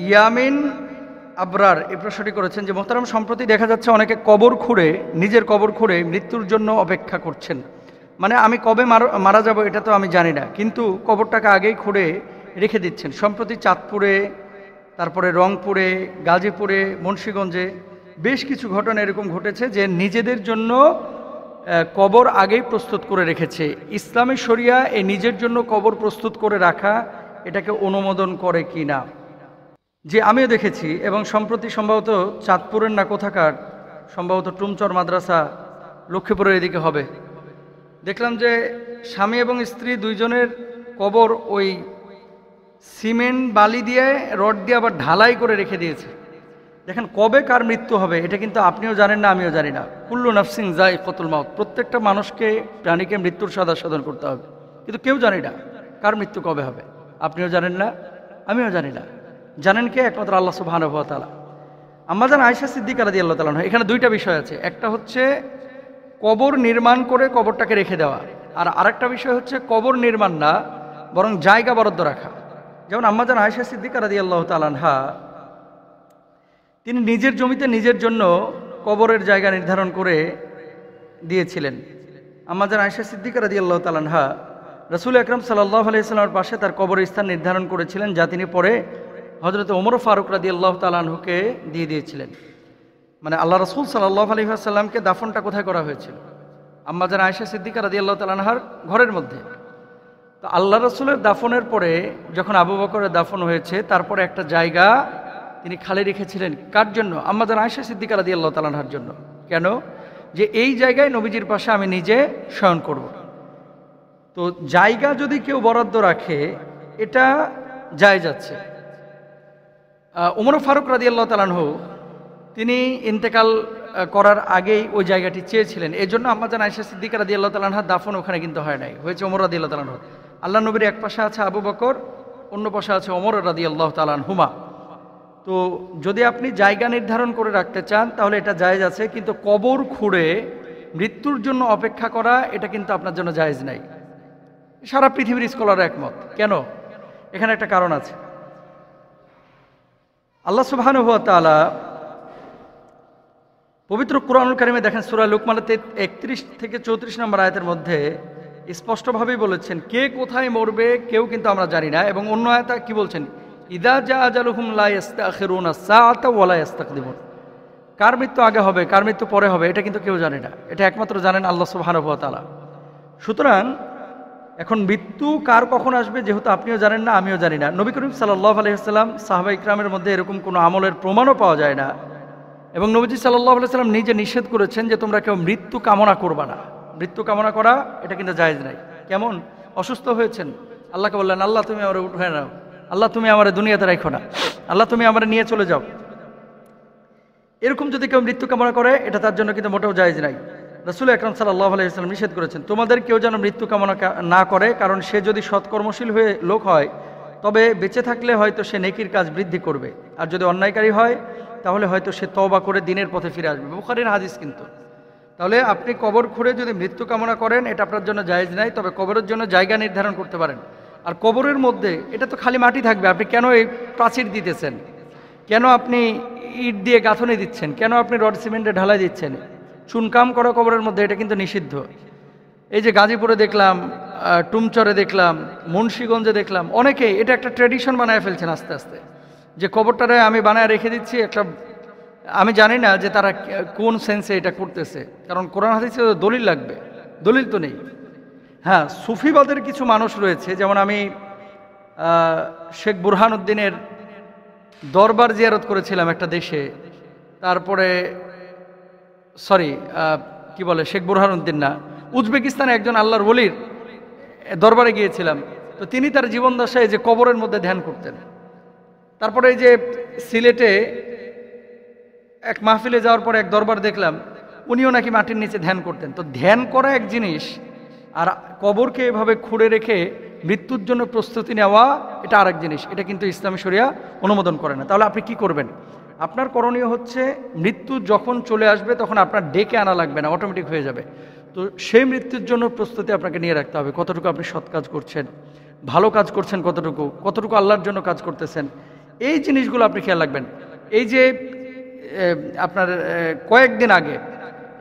ইয়ামিন আবরার এই প্রশ্নটি করেছেন যে মোহতারাম, সম্প্রতি দেখা যাচ্ছে অনেকে কবর খুঁড়ে, নিজের কবর খুঁড়ে মৃত্যুর জন্য অপেক্ষা করছেন। মানে আমি কবে মারা যাব এটা তো আমি জানি না, কিন্তু কবরটাকে আগেই খুঁড়ে রেখে দিচ্ছেন। সম্প্রতি চাঁদপুরে, তারপরে রংপুরে, গাজীপুরে, মুন্সিগঞ্জে বেশ কিছু ঘটনা এরকম ঘটেছে যে নিজেদের জন্য কবর আগেই প্রস্তুত করে রেখেছে। ইসলামী শরিয়া এই নিজের জন্য কবর প্রস্তুত করে রাখা এটাকে অনুমোদন করে কি না? যে আমিও দেখেছি, এবং সম্প্রতি সম্ভবত চাঁদপুরের না কোথাকার, সম্ভবত টুমচর মাদ্রাসা লক্ষ্মীপুরের এদিকে হবে, দেখলাম যে স্বামী এবং স্ত্রী দুইজনের কবর ওই সিমেন্ট বালি দিয়ে রড দিয়ে আবার ঢালাই করে রেখে দিয়েছে। দেখেন, কবে কার মৃত্যু হবে এটা কিন্তু আপনিও জানেন না, আমিও জানি না। কুল্লু নাফসিন যায়িকাতুল মাউত, প্রত্যেকটা মানুষকে, প্রাণীকে মৃত্যুর স্বাদ আস্বাদন করতে হবে, কিন্তু কেউ জানি না কার মৃত্যু কবে হবে। আপনিও জানেন না, আমিও জানি না। জানেন কে? একমাত্র আল্লাহ সুবহানাহু ওয়া তাআলা। আম্মাজান আয়েশা সিদ্দিকা রাদিয়াল্লাহু তাআলা আনহা, এখানে দুইটা বিষয় আছে। একটা হচ্ছে কবর নির্মাণ করে কবরটাকে রেখে দেওয়া, আর আরেকটা বিষয় হচ্ছে কবর নির্মাণ না, বরং জায়গা বরাদ্দ রাখা। যেমন আম্মাজান আয়েশা সিদ্দিকা রাদিয়াল্লাহু তাআলা আনহা, তিনি নিজের জমিতে নিজের জন্য কবরের জায়গা নির্ধারণ করে দিয়েছিলেন। আম্মাজান আয়েশা সিদ্দিকা রাদিয়াল্লাহু তাআলা আনহা রাসূল আকরাম সাল্লাল্লাহু আলাইহি ওয়াসাল্লামের পাশে তার কবরের স্থান নির্ধারণ করেছিলেন, যা তিনি পরে হযরত ওমর ফারুক রাদিয়াল্লাহু তাআলা আনহুকে দিয়ে দিয়েছিলেন। মানে আল্লাহ রাসূল সাল্লাল্লাহু আলাইহি ওয়াসাল্লামকে দাফনটা কোথায় করা হয়েছিল? আম্মাজান আয়েশা সিদ্দিকা রাদিয়াল্লাহু তাআলা আনহার ঘরের মধ্যে। তো আল্লাহ রাসূলের দাফনের পরে যখন আবু বকরের দাফন হয়েছে, তারপরে একটা জায়গা তিনি খালি রেখেছিলেন। কার জন্য? আম্মাজান আয়েশা সিদ্দিকা রাদিয়াল্লাহু তাআলা আনহার জন্য। কেন? যে এই জায়গায় নবীজির পাশে আমি নিজে শয়ন করব। তো জায়গা যদি কেউ বরাদ্দ রাখে এটা জায়েজ আছে। ওমর ফারুক রাদিয়াল্লাহু তাআলা আনহু তিনি ইন্তেকাল করার আগেই ওই জায়গাটি চেয়েছিলেন। এই জন্য আম্মাজান আয়েশা সিদ্দিকা রাদিয়াল্লাহু তাআলা আনহার দাফন ওখানে কিন্তু হয় নাই, হয়েছে ওমর রাদিয়াল্লাহু তাআলা আনহু। আল্লাহ নবীর এক পাশে আছে আবু বকর, অন্য পাশে আছে ওমর রাদিয়াল্লাহু তাআলা আনহুমা। তো যদি আপনি জায়গা নির্ধারণ করে রাখতে চান তাহলে এটা জায়েজ আছে, কিন্তু কবর খুঁড়ে মৃত্যুর জন্য অপেক্ষা করা এটা কিন্তু আপনার জন্য জায়েজ নাই। সারা পৃথিবীর স্কলার একমত। কেন? এখানে একটা কারণ আছে। আল্লাহ সুবহানাহু ওয়া তাআলা পবিত্র কুরআনুল কারীমে দেখেন, সূরা লুকমানের 31 থেকে 34 নম্বর আয়াতের মধ্যে স্পষ্টভাবেই বলেছেন কে কোথায় মরবে কেউ কিন্তু আমরা জানি না। এবং অন্য আয়াতে কি বলছেন? ইদা জা আজালুহুম লা ইস্তাখিরুনা সাআতা ওয়া লা ইস্তাকদিমুন। কার মৃত্যু আগে হবে, কার মৃত্যু পরে হবে এটা কিন্তু কেউ জানে না, এটা একমাত্র জানেন আল্লাহ সুবহানাহু ওয়া তাআলা। সুতরাং এখন মৃত্যু কার কখন আসবে যেহেতু আপনিও জানেন না, আমিও জানি না। নবী করিম সাল্লাল্লাহু আলাইহি ওয়াসাল্লাম, সাহাবা ইকরামের মধ্যে এরকম কোনো আমলের প্রমাণও পাওয়া যায় না। এবং নবীজি সাল্লাল্লাহু আলাইহি ওয়াসাল্লাম নিজে নিষেধ করেছেন যে তোমরা কেউ মৃত্যু কামনা করবা না। মৃত্যু কামনা করা এটা কিন্তু জায়েজ নাই। কেমন? অসুস্থ হয়েছেন, আল্লাহকে বললেন আল্লাহ তুমি আমার উঠে নাও, আল্লাহ তুমি আমার দুনিয়াতে রাখো না, আল্লাহ তুমি আমার নিয়ে চলে যাও। এরকম যদি কেউ মৃত্যু কামনা করে এটা তার জন্য কিন্তু মোটেও জায়েজ নাই। রাসূল আকরাম সাল্লাল্লাহু আলাইহি ওয়াসাল্লাম নিষেধ করেছেন তোমাদের কেউ যেন মৃত্যু কামনা না করে, কারণ সে যদি সৎকর্মশীল হয়ে লোক হয় তবে বেঁচে থাকলে হয়তো সে নেকির কাজ বৃদ্ধি করবে, আর যদি অন্যায়কারী হয় তাহলে হয়তো সে তওবা করে দিনের পথে ফিরে আসবে। বুখারীর হাদিস কিন্তু। তাহলে আপনি কবর খুঁড়ে যদি মৃত্যু কামনা করেন এটা আপনার জন্য জায়েজ নাই, তবে কবরের জন্য জায়গা নির্ধারণ করতে পারেন। আর কবরের মধ্যে এটা তো খালি মাটি থাকবে, আপনি কেন এই প্রাচীর দিতেছেন, কেন আপনি ইট দিয়ে গাঁথনি দিচ্ছেন, কেন আপনি রড সিমেন্টে ঢালাই দিচ্ছেন? চুনকাম করা কবরের মধ্যে এটা কিন্তু নিষিদ্ধ। এই যে গাজীপুরে দেখলাম, টুমচরে দেখলাম, মুন্সিগঞ্জে দেখলাম, অনেকেই এটা একটা ট্র্যাডিশন বানায় ফেলছেন আস্তে আস্তে, যে কবরটারে আমি বানায় রেখে দিচ্ছি একটা। আমি জানি না যে তারা কোন সেন্সে এটা করতেছে, কারণ কোরআন হাদিসে দলিল লাগবে, দলিল তো নেই। হ্যাঁ, সুফিবাদের কিছু মানুষ রয়েছে, যেমন আমি শেখ বুরহানুদ্দিনের দরবার জিয়ারত করেছিলাম একটা দেশে, তারপরে কি বলে শেখ বুরহানুদ্দিন না, উজবেকিস্তানে একজন আল্লাহর ওলির দরবারে গিয়েছিলাম। তো তিনি তার জীবন দশায় যে কবরের মধ্যে ধ্যান করতেন। তারপরে এই যে সিলেটে এক মাহফিলে যাওয়ার পরে এক দরবার দেখলাম, উনিও নাকি মাটির নিচে ধ্যান করতেন। তো ধ্যান করা এক জিনিস, আর কবরকে এভাবে খুঁড়ে রেখে মৃত্যুর জন্য প্রস্তুতি নেওয়া এটা আরেক জিনিস। এটা কিন্তু ইসলামী শরিয়া অনুমোদন করে না। তাহলে আপনি কি করবেন? আপনার করণীয় হচ্ছে মৃত্যু যখন চলে আসবে তখন আপনার ডেকে আনা লাগবে না, অটোমেটিক হয়ে যাবে। তো সেই মৃত্যুর জন্য প্রস্তুতি আপনাকে নিয়ে রাখতে হবে। কতটুকু আপনি সৎ কাজ করছেন, ভালো কাজ করছেন, কতটুকু আল্লাহর জন্য কাজ করতেছেন, এই জিনিসগুলো আপনি খেয়াল রাখবেন। এই যে আপনার কয়েকদিন আগে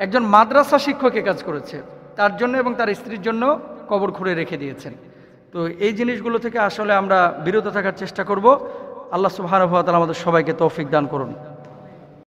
একজন মাদ্রাসা শিক্ষক কাজ করেছে, তার জন্য এবং তার স্ত্রীর জন্য কবর খুঁড়ে রেখে দিয়েছেন। তো এই জিনিসগুলো থেকে আসলে আমরা বিরত থাকার চেষ্টা করব। আল্লাহ সুবহানাহু ওয়া তাআলা আমাদের সবাইকে তৌফিক দান করুন।